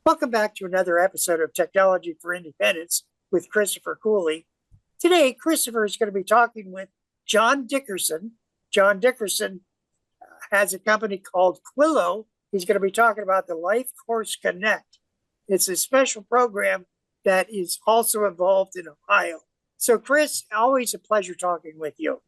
Welcome back to another episode of Technology for Independence with Christopher Cooley. Today, Christopher is going to be talking with John Dickerson. John Dickerson has a company called Quillo. He's going to be talking about the Life Course Connect. It's a special program that is also involved in Ohio. So, Chris, always a pleasure talking with you.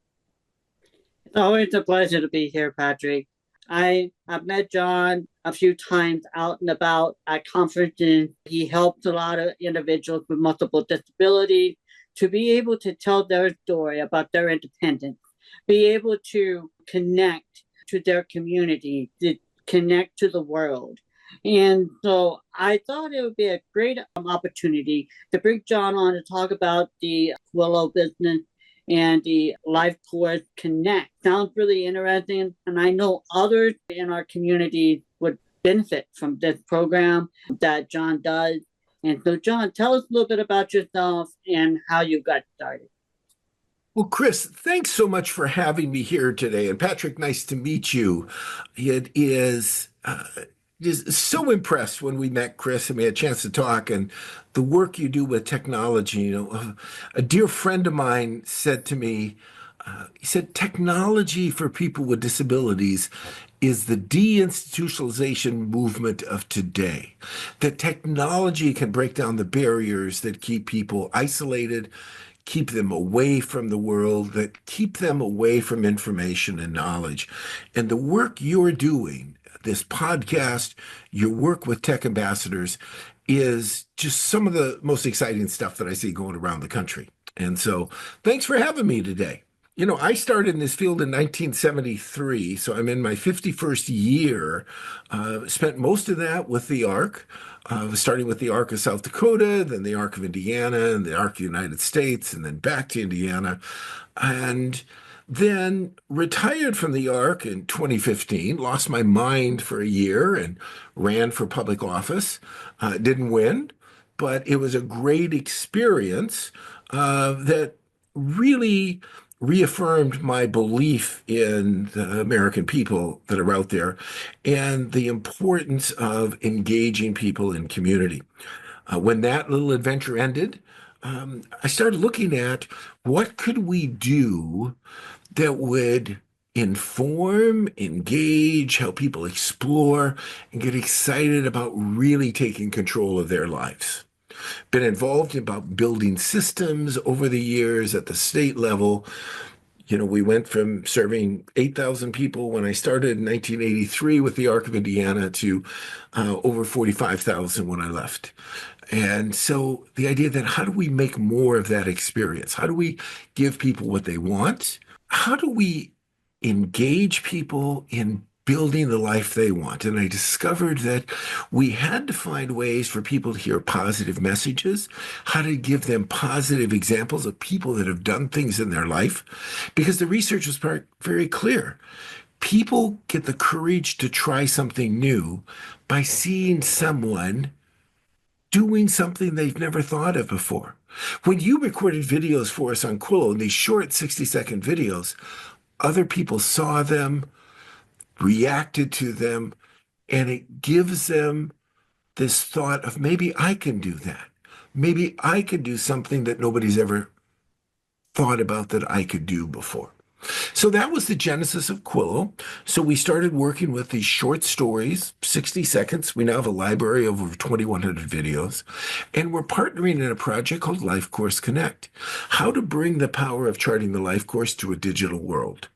It's always a pleasure to be here, Patrick. I have met John a few times out and about at conferences. He helps a lot of individuals with multiple disabilities to be able to tell their story about their independence, be able to connect to their community, to connect to the world. And so I thought it would be a great opportunity to bring John on to talk about the Willow business and the Life Course Connect. Sounds really interesting, and I know others in our community would benefit from this program that John does. And so, John, tell us a little bit about yourself and how you got started. Well, Chris, thanks so much for having me here today. And Patrick, nice to meet you. It is just so impressed when we met, Chris, and we had a chance to talk, and the work you do with technology. A dear friend of mine said to me, he said, technology for people with disabilities is the deinstitutionalization movement of today. That technology can break down the barriers that keep people isolated, keep them away from the world, that keep them away from information and knowledge. And the work you're doing, this podcast, your work with tech ambassadors, is just some of the most exciting stuff that I see going around the country. And so thanks for having me today. I started in this field in 1973, so I'm in my 51st year. Spent most of that with the ARC, starting with the ARC of South Dakota, then the ARC of Indiana, and the ARC of the United States, and then back to Indiana. And then retired from the ARC in 2015, lost my mind for a year and ran for public office. Didn't win, but it was a great experience that really reaffirmed my belief in the American people that are out there and the importance of engaging people in community. When that little adventure ended, I started looking at what could we do that would inform, engage, help people explore, and get excited about really taking control of their lives. Been involved in about building systems over the years at the state level. We went from serving 8,000 people when I started in 1983 with the ARC of Indiana to over 45,000 when I left. And so the idea that how do we make more of that experience? How do we give people what they want? How do we engage people in building the life they want? And I discovered that we had to find ways for people to hear positive messages, how to give them positive examples of people that have done things in their life, because the research was very clear. People get the courage to try something new by seeing someone doing something they've never thought of before. When you recorded videos for us on Quillo, in these short 60-second videos, other people saw them, reacted to them, and it gives them this thought of maybe I can do that. Maybe I could do something that nobody's ever thought about that I could do before. So that was the genesis of Quillo. So we started working with these short stories, 60 seconds. We now have a library of over 2,100 videos. And we're partnering in a project called Life Course Connect. How to bring the power of charting the life course to a digital world,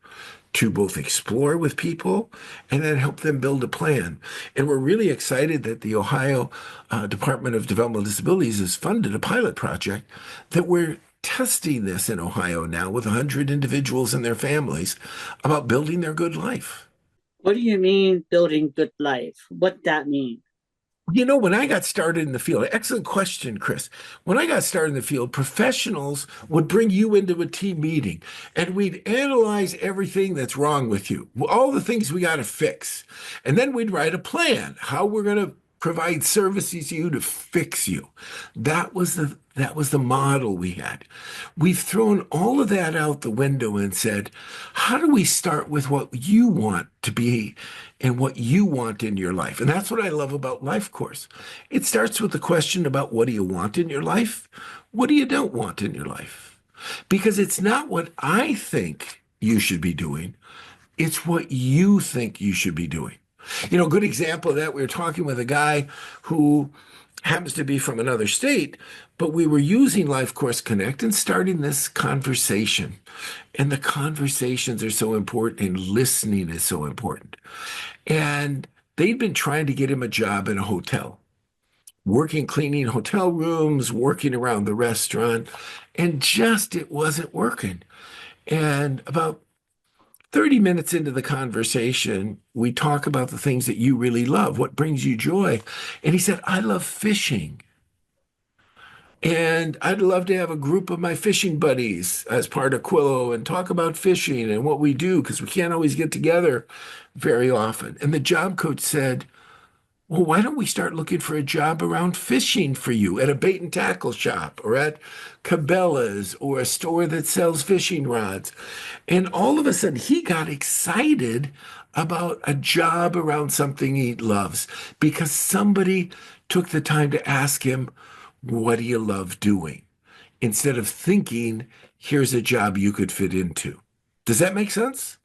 to both explore with people and then help them build a plan. And we're really excited that the Ohio Department of Developmental Disabilities has funded a pilot project that we're testing this in Ohio now with 100 individuals and their families about building their good life. What do you mean building good life? What that mean? When I got started in the field, excellent question, Chris. When I got started in the field, professionals would bring you into a team meeting and we'd analyze everything that's wrong with you, all the things we got to fix. And then we'd write a plan, how we're going to provide services to you to fix you. That was the model we had. We've thrown all of that out the window and said, how do we start with what you want to be and what you want in your life? And that's what I love about Life Course. It starts with the question about what do you want in your life? What do you don't want in your life? Because it's not what I think you should be doing. It's what you think you should be doing. A good example of that, we were talking with a guy who happens to be from another state, but we were using Life Course Connect and starting this conversation. And the conversations are so important, and listening is so important. And they'd been trying to get him a job in a hotel, working, cleaning hotel rooms, working around the restaurant, and just it wasn't working. And about 30 minutes into the conversation, we talk about the things that you really love, what brings you joy. And he said, I love fishing. And I'd love to have a group of my fishing buddies as part of Quillo and talk about fishing and what we do, because we can't always get together very often. And the job coach said, well, why don't we start looking for a job around fishing for you at a bait and tackle shop or at Cabela's or a store that sells fishing rods? And all of a sudden, he got excited about a job around something he loves because somebody took the time to ask him, what do you love doing? Instead of thinking, here's a job you could fit into. Does that make sense?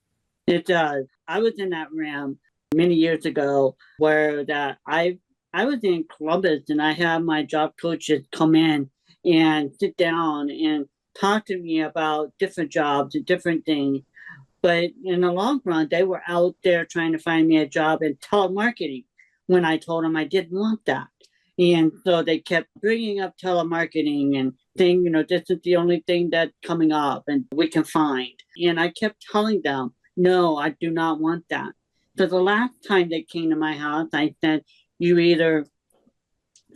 It does. I was in that realm many years ago where that I was in Columbus, and I had my job coaches come in and sit down and talk to me about different jobs and different things. But in the long run, they were out there trying to find me a job in telemarketing when I told them I didn't want that. And so they kept bringing up telemarketing and saying, this is the only thing that's coming up and we can find. And I kept telling them, no, I do not want that. So the last time they came to my house, I said, you either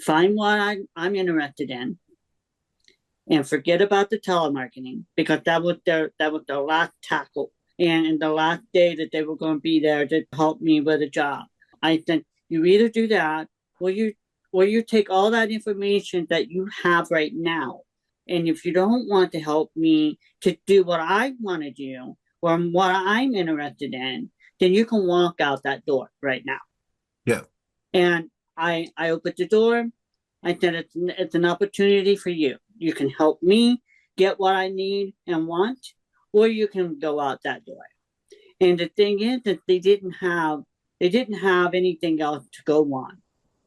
find what I'm interested in and forget about the telemarketing, because that was their last tackle. And in the last day that they were going to be there to help me with a job. I said, you either do that or you take all that information that you have right now. And if you don't want to help me to do what I want to do or what I'm interested in, then you can walk out that door right now. Yeah. And I opened the door. I said, it's an opportunity for you. You can help me get what I need and want, or you can go out that door. And the thing is that they didn't have anything else to go on,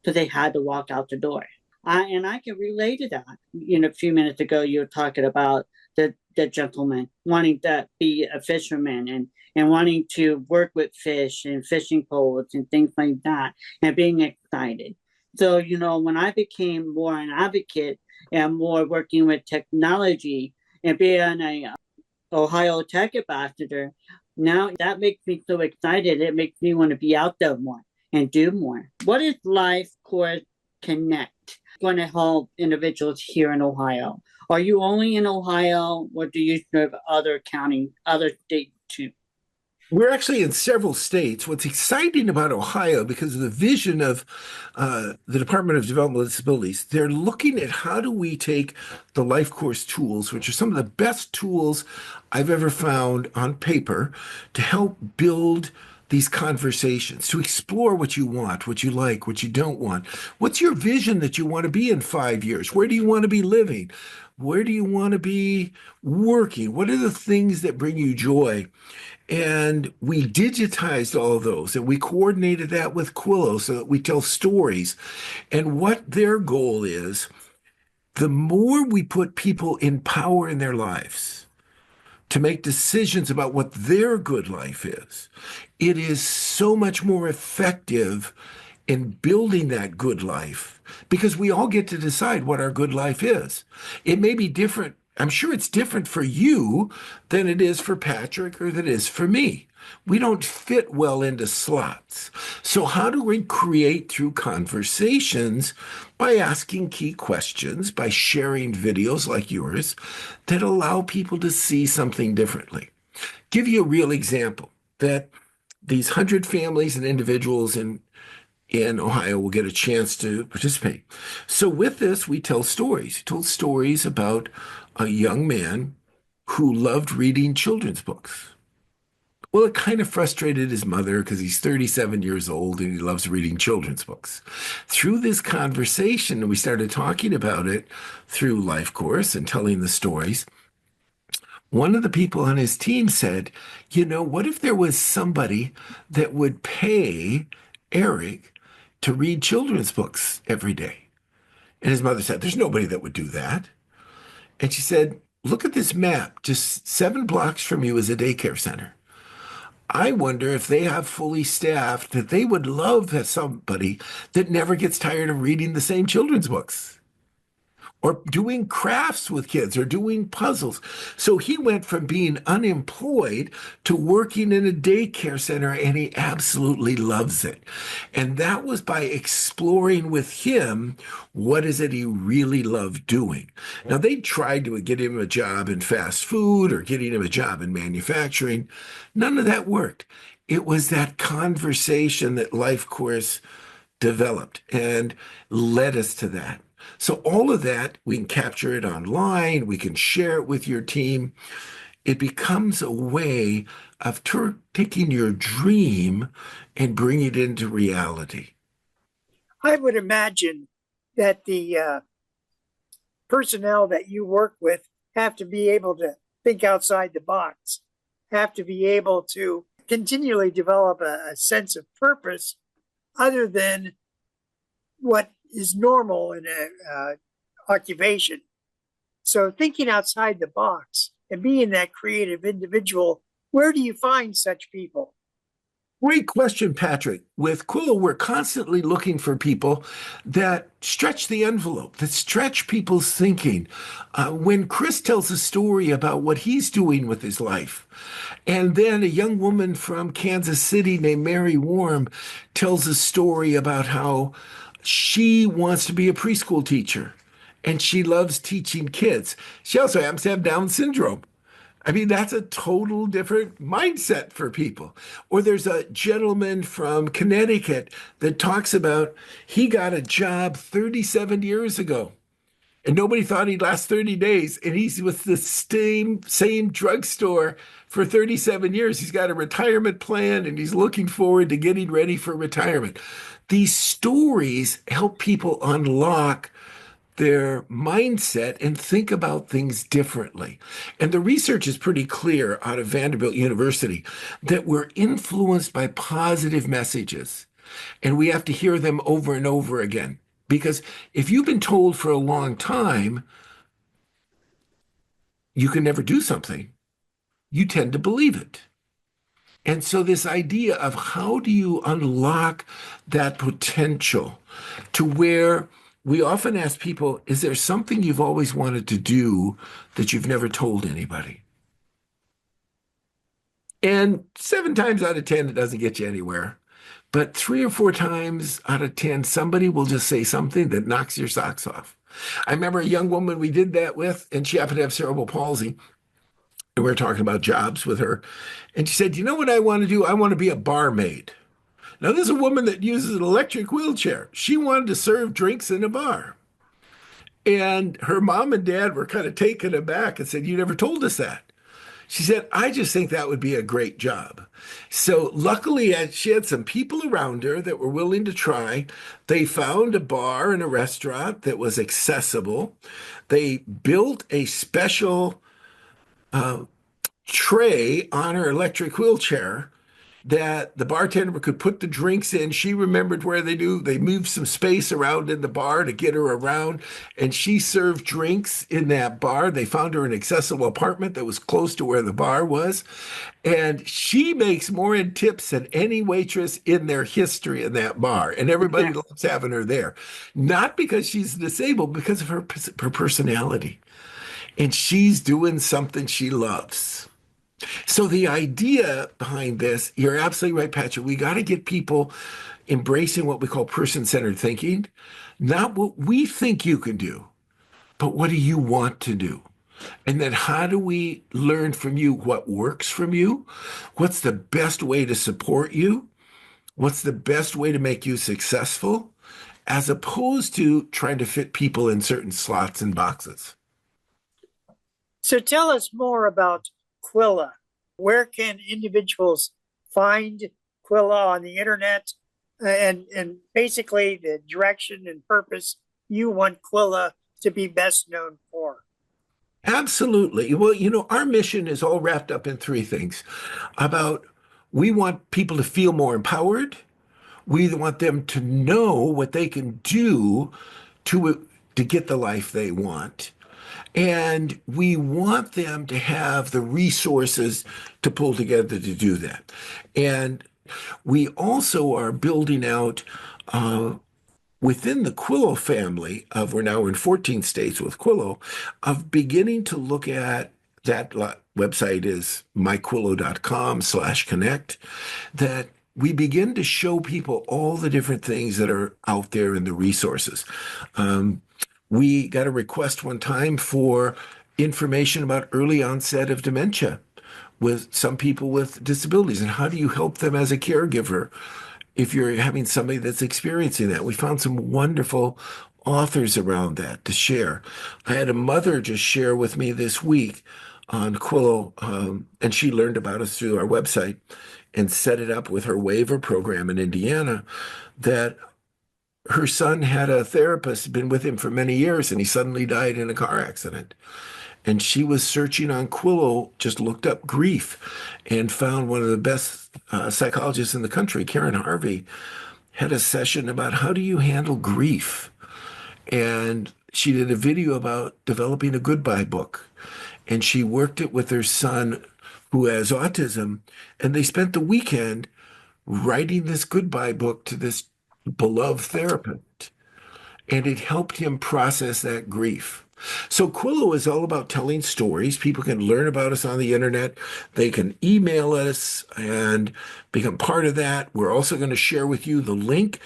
so they had to walk out the door. I can relate to that. A few minutes ago, you were talking about the gentleman wanting to be a fisherman and wanting to work with fish and fishing poles and things like that, and being excited. So, when I became more an advocate and more working with technology and being a Ohio Tech ambassador, now that makes me so excited. It makes me want to be out there more and do more. What is Life Course Connect going to help individuals here in Ohio? Are you only in Ohio, or do you serve other counties, other states too? We're actually in several states. What's exciting about Ohio, because of the vision of the Department of Developmental Disabilities, they're looking at how do we take the Life Course tools, which are some of the best tools I've ever found on paper, to help build these conversations, to explore what you want, what you like, what you don't want. What's your vision that you want to be in 5 years? Where do you want to be living? Where do you want to be working? What are the things that bring you joy? And we digitized all of those, and we coordinated that with Quillo so that we tell stories. And what their goal is, the more we put people in power in their lives to make decisions about what their good life is, it is so much more effective in building that good life, because we all get to decide what our good life is. It may be different. I'm sure it's different for you than it is for Patrick or that it is for me. We don't fit well into slots. So how do we create through conversations? By asking key questions, by sharing videos like yours that allow people to see something differently. Give you a real example that these 100 families and individuals in in Ohio will get a chance to participate. So with this, we tell stories. He told stories about a young man who loved reading children's books. Well, it kind of frustrated his mother because he's 37 years old and he loves reading children's books. Through this conversation, we started talking about it through Life Course and telling the stories. One of the people on his team said, what if there was somebody that would pay Eric to read children's books every day? And his mother said, there's nobody that would do that. And she said, look at this map. Just 7 blocks from you is a daycare center. I wonder if they have fully staffed that they would love to have somebody that never gets tired of reading the same children's books or doing crafts with kids or doing puzzles. So he went from being unemployed to working in a daycare center, and he absolutely loves it. And that was by exploring with him what is it he really loved doing. Now, they tried to get him a job in fast food or getting him a job in manufacturing. None of that worked. It was that conversation that Life Course developed and led us to that. So all of that, we can capture it online. We can share it with your team. It becomes a way of taking your dream and bringing it into reality. I would imagine that the personnel that you work with have to be able to think outside the box, have to be able to continually develop a sense of purpose other than what is normal in a occupation. So thinking outside the box and being that creative individual, where do you find such people? Great question, Patrick. With Kula, we're constantly looking for people that stretch the envelope, that stretch people's thinking. When Chris tells a story about what he's doing with his life, and then a young woman from Kansas City named Mary Warm tells a story about how she wants to be a preschool teacher and she loves teaching kids. She also happens to have Down syndrome. I mean, that's a total different mindset for people. Or there's a gentleman from Connecticut that talks about he got a job 37 years ago and nobody thought he'd last 30 days. And he's with the same drugstore for 37 years. He's got a retirement plan and he's looking forward to getting ready for retirement. These stories help people unlock their mindset and think about things differently. And the research is pretty clear out of Vanderbilt University that we're influenced by positive messages and we have to hear them over and over again. Because if you've been told for a long time you can never do something, you tend to believe it. And so this idea of how do you unlock that potential to where we often ask people, is there something you've always wanted to do that you've never told anybody? And 7 times out of 10, it doesn't get you anywhere. But 3 or 4 times out of 10, somebody will just say something that knocks your socks off. I remember a young woman we did that with, and she happened to have cerebral palsy. And we were talking about jobs with her. And she said, you know what I want to do? I want to be a barmaid. Now, this is a woman that uses an electric wheelchair. She wanted to serve drinks in a bar. And her mom and dad were kind of taken aback and said, you never told us that. She said, I just think that would be a great job. So luckily, she had some people around her that were willing to try. They found a bar and a restaurant that was accessible. They built a special tray on her electric wheelchair that the bartender could put the drinks in. She remembered where they moved some space around in the bar to get her around, and she served drinks in that bar. They found her an accessible apartment that was close to where the bar was, and she makes more in tips than any waitress in their history in that bar, and everybody loves having her there. Not because she's disabled, because of her personality, and she's doing something she loves. So the idea behind this, you're absolutely right, Patrick. We got to get people embracing what we call person-centered thinking, not what we think you can do, but what do you want to do? And then how do we learn from you what works from you? What's the best way to support you? what's the best way to make you successful, as opposed to trying to fit people in certain slots and boxes. So tell us more about Quilla. Where can individuals find Quilla on the internet, and basically the direction and purpose you want Quilla to be best known for? Absolutely. Well, our mission is all wrapped up in three things about we want people to feel more empowered. We want them to know what they can do to get the life they want. And we want them to have the resources to pull together to do that. And we also are building out within the Quillo family of, we're now in 14 states with Quillo, of beginning to look at that website is myquillo.com/connect, that we begin to show people all the different things that are out there in the resources. We got a request one time for information about early onset of dementia with some people with disabilities, and how do you help them as a caregiver if you're having somebody that's experiencing that. We found some wonderful authors around that to share. I had a mother just share with me this week on Quillo, and she learned about us through our website and set it up with her waiver program in Indiana, that her son had a therapist, been with him for many years, and he suddenly died in a car accident. And she was searching on Quillo, just looked up grief, and found one of the best psychologists in the country, Karen Harvey, had a session about how do you handle grief. And she did a video about developing a goodbye book. And she worked it with her son who has autism. And they spent the weekend writing this goodbye book to this beloved therapist. And it helped him process that grief. So Quillo is all about telling stories. People can learn about us on the internet. They can email us and become part of that. We're also going to share with you the link.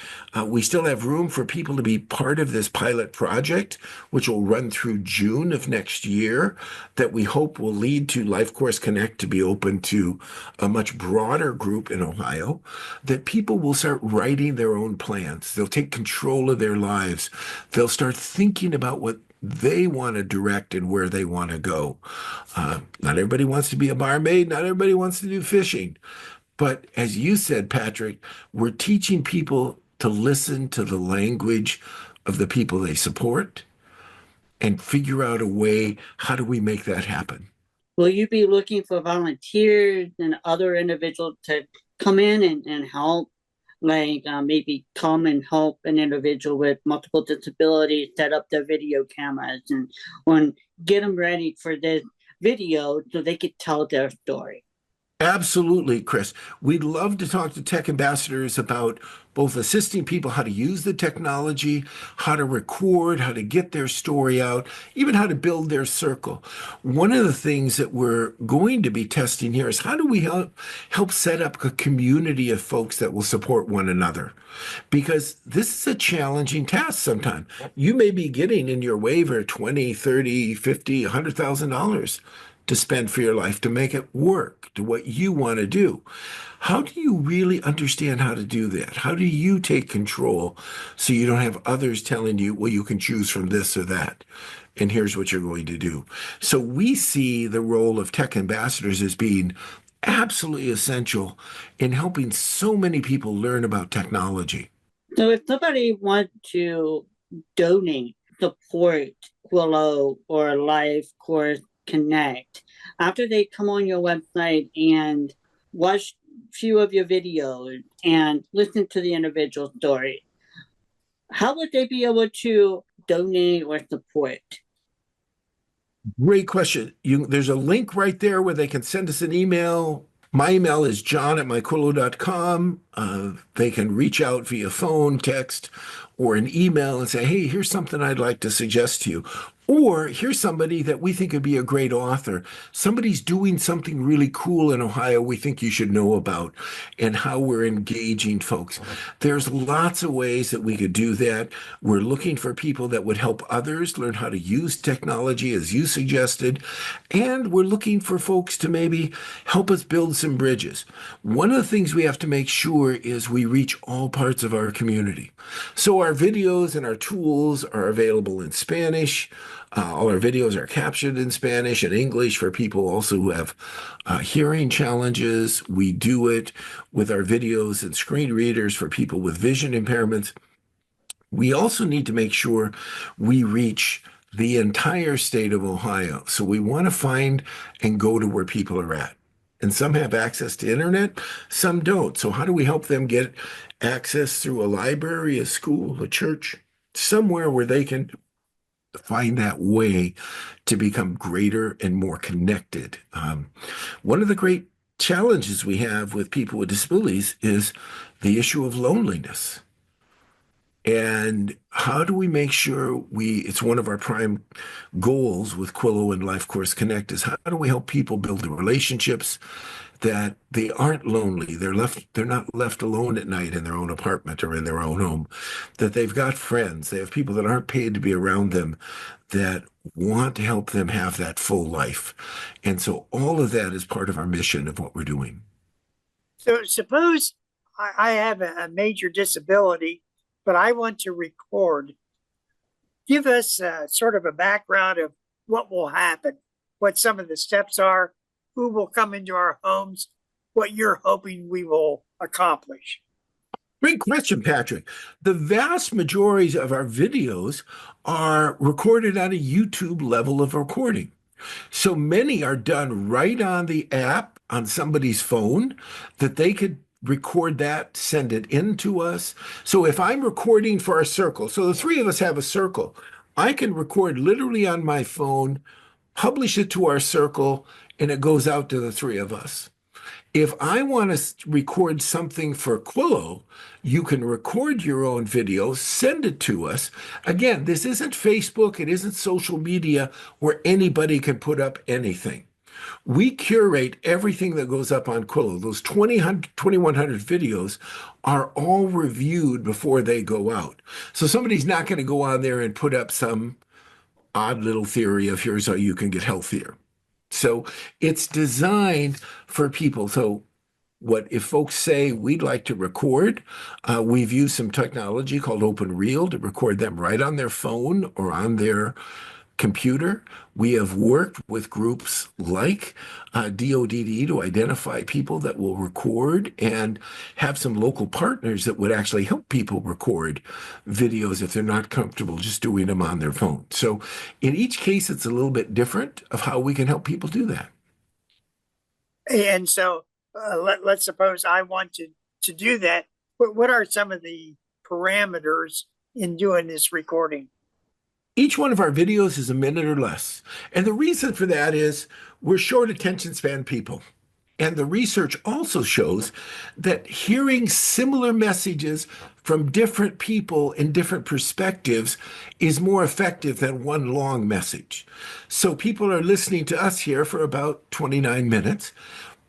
We still have room for people to be part of this pilot project, which will run through June of next year, that we hope will lead to Life Course Connect to be open to a much broader group in Ohio, that people will start writing their own plans. They'll take control of their lives. They'll start thinking about what they want to direct and where they want to go. Not everybody wants to be a barmaid. Not everybody wants to do fishing. But as you said, Patrick, we're teaching people to listen to the language of the people they support and figure out a way, how do we make that happen? Will you be looking for volunteers and other individuals to come in and help? Like maybe come and help an individual with multiple disabilities set up their video cameras and get them ready for this video so they could tell their story. Absolutely, Chris. We'd love to talk to tech ambassadors about both assisting people how to use the technology, how to record, how to get their story out, even how to build their circle. One of the things that we're going to be testing here is how do we help set up a community of folks that will support one another? Because this is a challenging task sometimes. You may be getting in your waiver $20, $30, $50, $100,000 to spend for your life to make it work to what you want to do. How do you really understand how to do that? How do you take control so you don't have others telling you, well, you can choose from this or that, and here's what you're going to do? So we see the role of tech ambassadors as being absolutely essential in helping so many people learn about technology. So if somebody wants to donate, support Quillo or Life Course Connect, after they come on your website and watch a few of your videos and listen to the individual story, how would they be able to donate or support? Great question. There's a link right there where they can send us an email. My email is john@myquillo.com. They can reach out via phone, text, or an email and say, hey, here's something I'd like to suggest to you. Or here's somebody that we think would be a great author. Somebody's doing something really cool in Ohio we think you should know about, and how we're engaging folks. There's lots of ways that we could do that. We're looking for people that would help others learn how to use technology, as you suggested. And we're looking for folks to maybe help us build some bridges. One of the things we have to make sure is we reach all parts of our community. So our videos and our tools are available in Spanish. All our videos are captioned in Spanish and English for people also who have hearing challenges. We do it with our videos and screen readers for people with vision impairments. We also need to make sure we reach the entire state of Ohio. So we want to find and go to where people are at. And some have access to internet, some don't. So how do we help them get access through a library, a school, a church, somewhere where they can find that way to become greater and more connected? One of the great challenges we have with people with disabilities is the issue of loneliness. And how do we make sure it's one of our prime goals with Quillo and Life Course Connect, is how do we help people build the relationships that they aren't lonely, they're not left alone at night in their own apartment or in their own home, that they've got friends, they have people that aren't paid to be around them, that want to help them have that full life. And so all of that is part of our mission of what we're doing. So suppose I have a major disability, but I want to record. Give us sort of a background of what will happen, what some of the steps are, who will come into our homes, what you're hoping we will accomplish. Great question, Patrick. The vast majority of our videos are recorded on a YouTube level of recording. So many are done right on the app on somebody's phone that they could record that, send it in to us. So if I'm recording for a circle, so the three of us have a circle, I can record literally on my phone, publish it to our circle, and it goes out to the three of us. If I want to record something for Quillo, you can record your own video, send it to us. Again, this isn't Facebook, it isn't social media where anybody can put up anything. We curate everything that goes up on Quillo. Those 2,100 videos are all reviewed before they go out. So somebody's not going to go on there and put up some odd little theory of here's how you can get healthier. So it's designed for people. So what if folks say we'd like to record, we've used some technology called OpenReel to record them right on their phone or on their computer. We have worked with groups like DODD to identify people that will record, and have some local partners that would actually help people record videos if they're not comfortable just doing them on their phone. So in each case, it's a little bit different of how we can help people do that. And so let's suppose I want to do that. What are some of the parameters in doing this recording? Each one of our videos is a minute or less. And the reason for that is we're short attention span people. And the research also shows that hearing similar messages from different people in different perspectives is more effective than one long message. So people are listening to us here for about 29 minutes.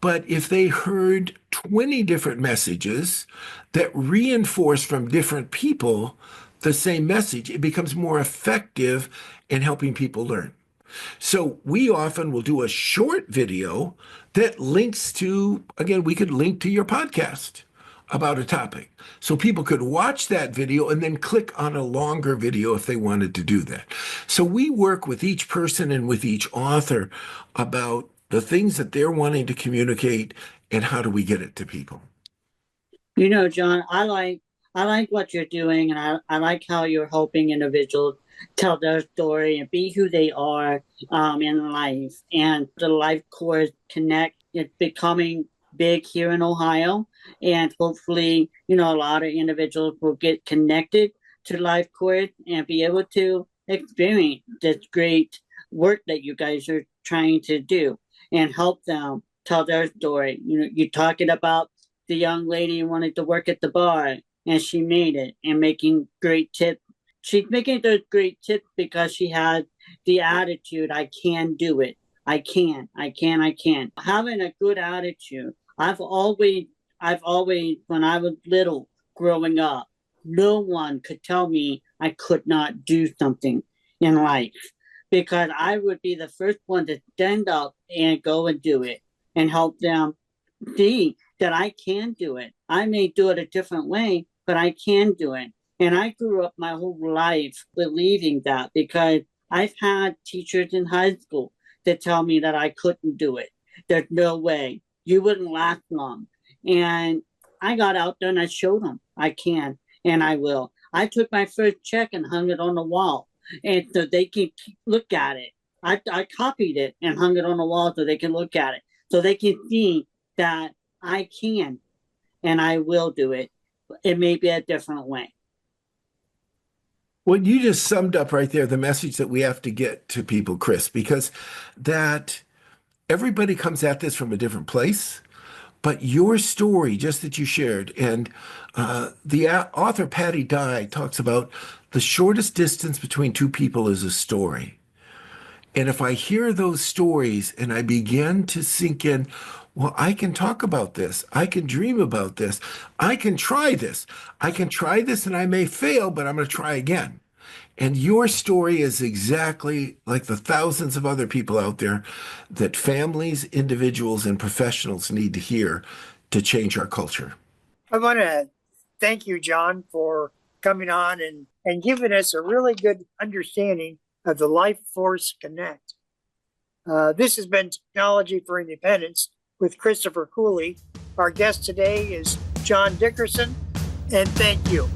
But if they heard 20 different messages that reinforce from different people the same message, it becomes more effective in helping people learn. So we often will do a short video that links to, again, we could link to your podcast about a topic. So people could watch that video and then click on a longer video if they wanted to do that. So we work with each person and with each author about the things that they're wanting to communicate and how do we get it to people. You know, John, I like what you're doing, and I like how you're helping individuals tell their story and be who they are in life. And the Life Course Connect is becoming big here in Ohio, and hopefully, you know, a lot of individuals will get connected to Life Course and be able to experience this great work that you guys are trying to do and help them tell their story. You know, you're talking about the young lady who wanted to work at the bar. and she made it and making great tips. She's making those great tips because she had the attitude, I can do it. I can. Having a good attitude. I've always, when I was little growing up, no one could tell me I could not do something in life because I would be the first one to stand up and go and do it and help them see that I can do it. I may do it a different way, but I can do it. And I grew up my whole life believing that because I've had teachers in high school that tell me that I couldn't do it. There's no way. You wouldn't last long. And I got out there and I showed them I can and I will. I took my first check and hung it on the wall and so they can look at it. I copied it and hung it on the wall so they can look at it. So they can see that I can and I will do it. It may be a different way. Well, you just summed up right there the message that we have to get to people, Chris, because that everybody comes at this from a different place. But your story, just that you shared, and the author Patty Dye talks about the shortest distance between two people is a story. And if I hear those stories and I begin to sink in, well, I can talk about this. I can dream about this. I can try this. I can try this and I may fail, but I'm going to try again. And your story is exactly like the thousands of other people out there that families, individuals, and professionals need to hear to change our culture. I want to thank you, John, for coming on and giving us a really good understanding of the Life Force Connect. This has been Technology for Independence with Christopher Cooley. Our guest today is John Dickerson, and thank you.